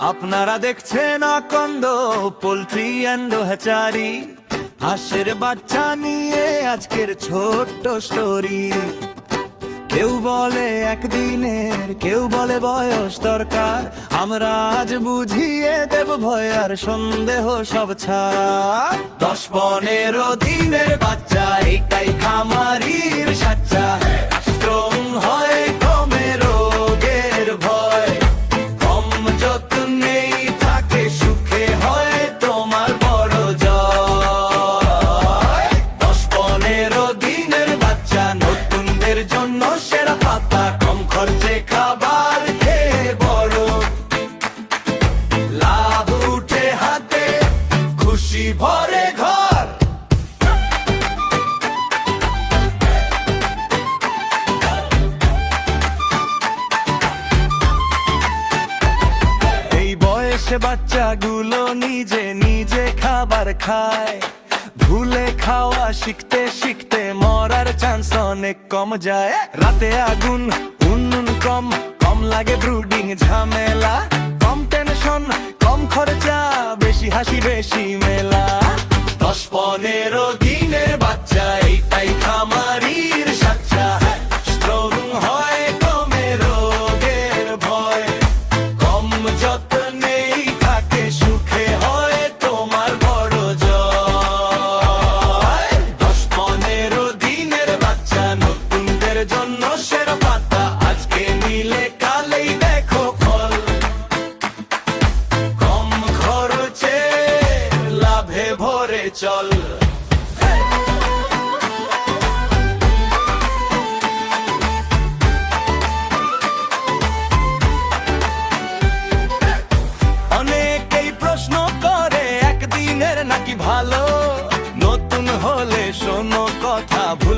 আপনারা দেখছেন আকন্দ poultry and hatchery, হাঁসের বাচ্চা নিয়ে আজকের ছোট্ট স্টোরি। কেউ বলে একদিনের, কেউ বলে বয়স দরকার, আমরা আজ বুঝিয়ে দেব ভয় আর সন্দেহ সব ছাড়া। 10-15 দিনের বাচ্চা, এইটাই খামারির সাচ্চা। স্ট্রং হয়, কমে রোগের ভয়, কম যত্নেই থাকে সুখে হয় তোমার বড় জয়। 10-15 দিনের বাচ্চা নতুনদের জন্য সেরা পাতা, কম খরচে খাবার খেয়ে বড়, লাভ উঠে হাতে, খুশি ভরে ঘর। এই বয়সে বাচ্চাগুলো নিজে নিজে খাবার খায়, ভুলে খাওয়া শিখতে শিখতে মরার চান্স অনেক কম যায়। রাতে আগুন, উনুন কম, কম লাগে ব্রুডিং ঝামেলা, কম টেনশন, কম খরচা, বেশি হাসি বেশি মেলা। 10-15 দিনের বাচ্চা, এইটাই খামারির সাচ্চা। স্ট্রং হয়, কমে রোগের ভয়, কম যত্নেই থাকে সুখে হয় তোমার বড় জয়। 10-15 দিনের বাচ্চা নতুনদের জন্য সেরা পাতা, আজকে নিলে কালেই দেখো ফল, কম খরচে লাভে ভরে চল। অনেকেই প্রশ্ন করে একদিনের নাকি ভালো, নতুন হলে শোনো কথা ভুল